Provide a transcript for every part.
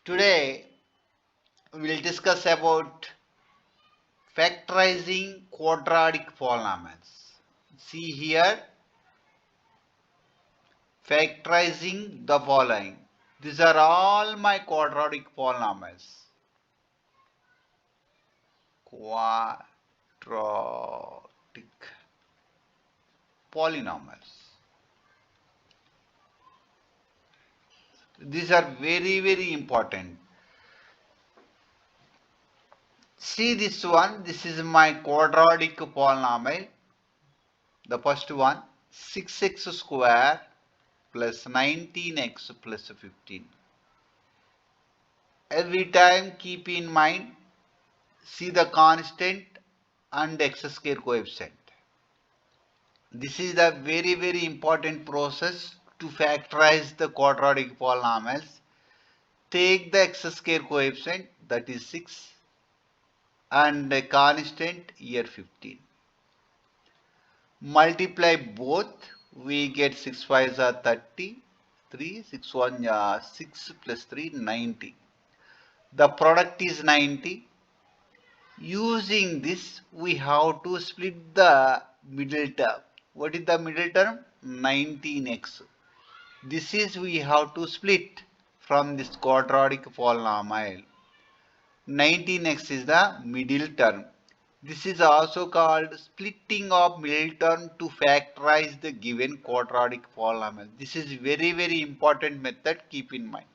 Today we will discuss about factorizing quadratic polynomials. See here, factorizing the following. These are all my quadratic polynomials. Quadratic polynomials. These are very important. See this one. This is my quadratic polynomial. The first one, 6x square plus 19x plus 15. Every time keep in mind, see the constant and x square coefficient. This is the very important process to factorize the quadratic polynomials. Take the x square coefficient, that is 6, and the constant here 15. Multiply both, we get 6 5s are 30, 3, 6 1 6 plus 3 90. The product is 90. Using this, we have to split the middle term. What is the middle term? 19x. This is we have to split from this quadratic polynomial. 19x is the middle term. This is also called splitting of middle term to factorize the given quadratic polynomial. This is very important method, keep in mind.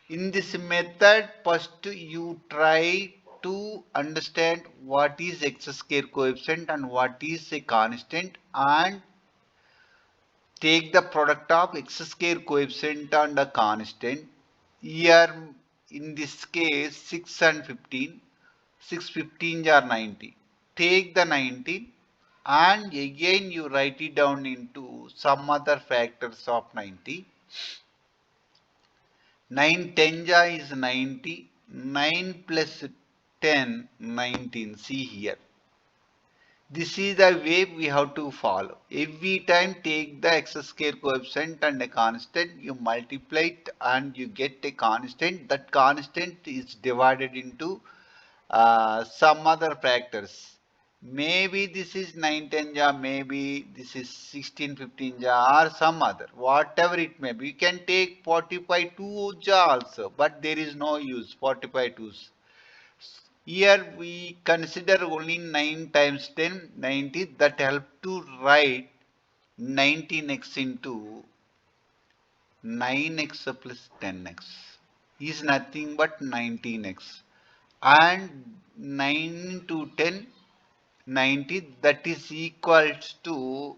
In this method, first you try to understand what is x square coefficient and what is a constant, and take the product of x square coefficient and a constant. Here in this case 6 and 15, 6 15 are 90. Take the 19 and again you write it down into some other factors of 90. 9 10 is 90. 9 plus 10, 19. See here. This is the way we have to follow. Every time take the x square coefficient and a constant, you multiply it and you get a constant. That constant is divided into some other factors. Maybe this is 9 10 ja, maybe this is 16 15 ja, or some other. Whatever it may be. You can take 45 2 ja also, but there is no use 45 2's. Here we consider only 9 times 10, 90. That help to write 19x into 9x plus 10x is nothing but 19x, and 9 into 10, 90, that is equals to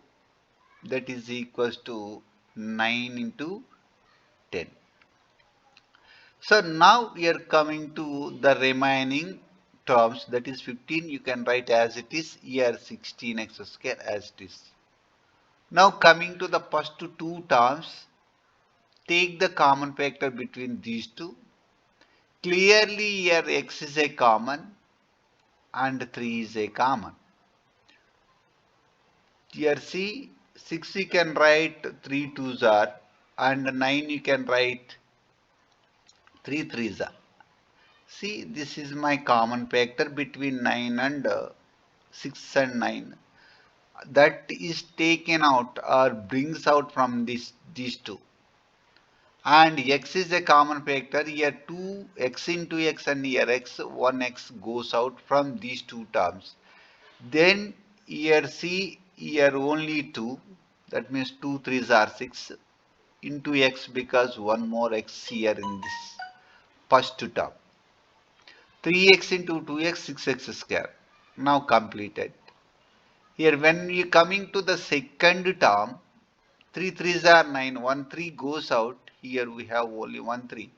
9 into 10. So now we are coming to the remaining terms, that is 15 you can write as it is, here 16x square as it is. Now coming to the first two terms, take the common factor between these two. Clearly here x is a common and 3 is a common. Here see 6 you can write 3 2s are, and 9 you can write 3 3s are. See, this is my common factor between 9 and 6 and 9. That is taken out or brings out from these two. And x is a common factor. Here 2x into x and here x, 1x goes out from these two terms. Then here see, here only 2. That means 2 3s are 6 into x, because one more x here in this first term. 3x into 2x, 6x square. Now completed. Here when we coming to the second term, 3 3s are 9, 1 3 goes out. Here we have only 1 3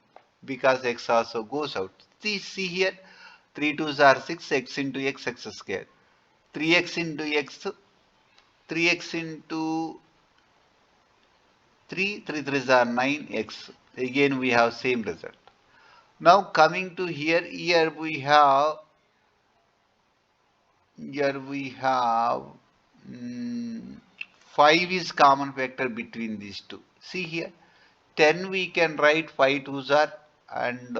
because x also goes out. See here, 3 2s are 6, x into x square. 3x into x, 3x into 3, 3 3s are 9x. Again we have same result. Now coming to here, here we have 5 is common factor between these two. See here, 10 we can write 5 twos are, and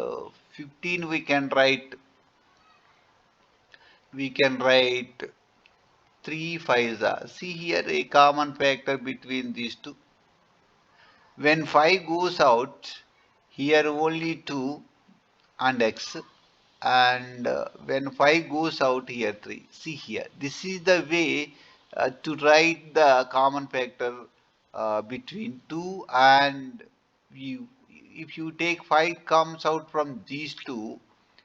15 we can write 3 fives are. See here a common factor between these two. When 5 goes out, here only 2 and x, and when 5 goes out, here 3. See here, this is the way to write the common factor between 2 and you. If you take 5 comes out from these two,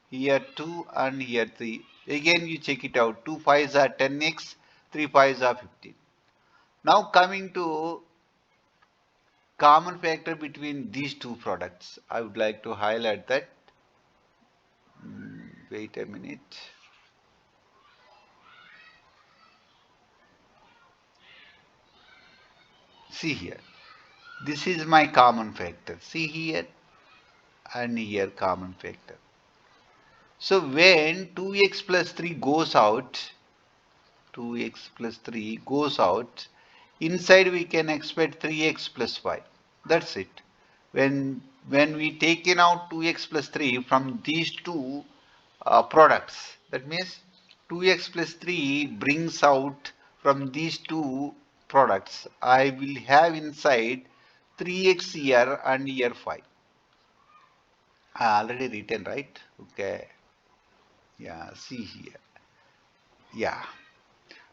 here 2 and here 3. Again you check it out, 2 fives are 10x, 3 fives are 15. Now coming to common factor between these two products, I would like to highlight that. Wait a minute. See here, this is my common factor. See here and here common factor. So when 2x plus 3 goes out, 2x plus 3 goes out, inside we can expect 3x plus 5. That's it. When we taken out 2x plus 3 from these two products, that means 2x plus 3 brings out from these two products, I will have inside 3x here and here 5. I already written, right? Okay. Yeah, see here. Yeah.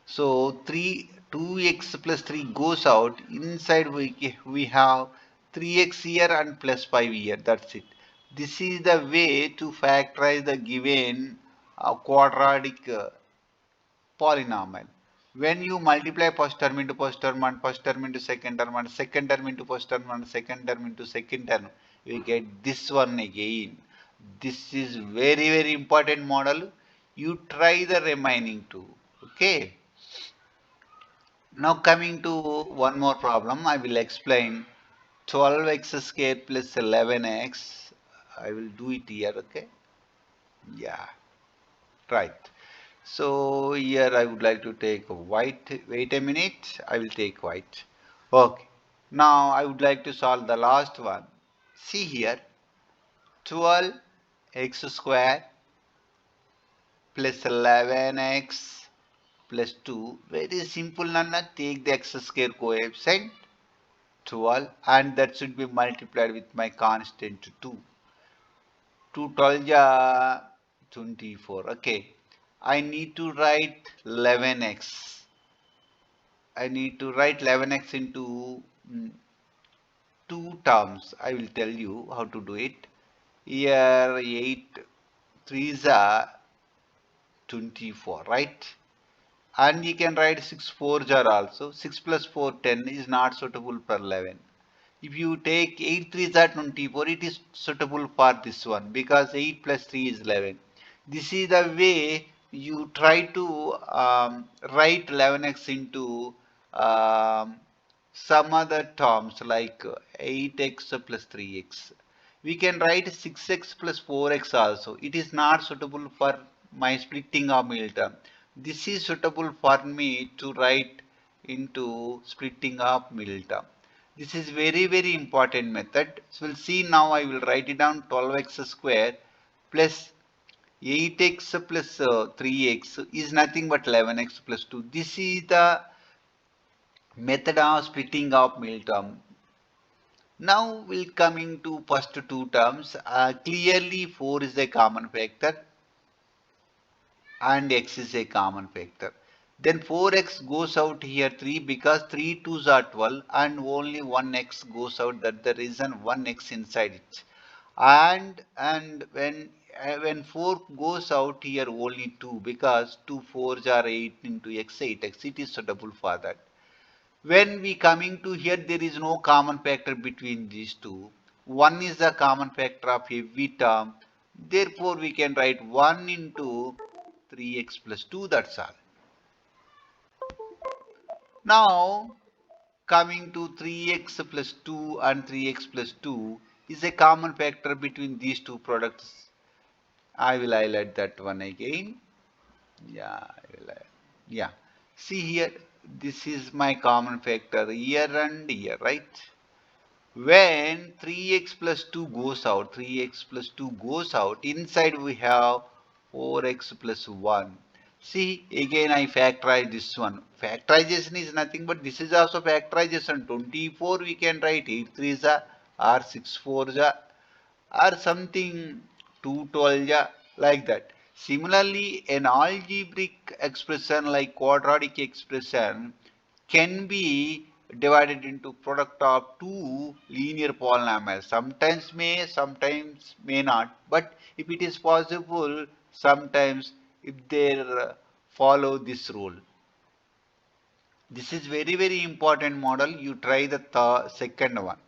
So 2x plus 3 goes out. Inside we have 3x here and plus 5 here. That's it. This is the way to factorize the given quadratic polynomial. When you multiply first term into first term and first term into second term and second term into first term and second term into second term, we get this one again. This is very important model. You try the remaining two. Okay. Now coming to one more problem, I will explain 12x squared plus 11x. I will do it here, okay? Yeah, right. So here I would like to take white. Wait a minute, I will take white. Okay. Now I would like to solve the last one. See here, 12x squared plus 11x plus 2. Very simple, Nana. Take the x square coefficient 12 and that should be multiplied with my constant 2. 2 12 ja 24. Okay. I need to write 11x. I need to write 11x into two terms. I will tell you how to do it. Here 8 3s are 24, right? And you can write 6 4s are also. 6 plus 4 10 is not suitable for 11. If you take 8 3s are 24, it is suitable for this one because 8 plus 3 is 11. This is the way you try to write 11x into um, some other terms like 8x plus 3x. We can write 6x plus 4x also. It is not suitable for my splitting of middle term. This is suitable for me to write into splitting of middle term. This is very important method. So we'll see now. I will write it down 12x square plus 8x plus 3x is nothing but 11x plus 2. This is the method of splitting of middle term. Now we'll coming to first two terms. Clearly 4 is a common factor and x is a common factor. Then 4x goes out here 3 because 3 2s are 12 and only 1x goes out. That's the reason 1x inside it. And when 4 goes out here only 2 because 2 4s are 8 into x 8x. It is suitable for that. When we coming to here, there is no common factor between these two. 1 is the common factor of every term. Therefore, we can write 1 into 3x plus 2, that's all. Now, coming to 3x plus 2 and 3x plus 2 is a common factor between these two products. I will highlight that one again. Yeah, yeah. See here, this is my common factor here and here, right? When 3x plus 2 goes out, 3x plus 2 goes out, inside we have 4x plus 1. See, again I factorize this one. Factorization is nothing but this is also factorization. 24 we can write 8 3s or 6 4s or something 212 like that. Similarly, an algebraic expression like quadratic expression can be divided into product of two linear polynomials. Sometimes may not. But if it is possible, sometimes if they follow this rule. This is very important model. You try the second one.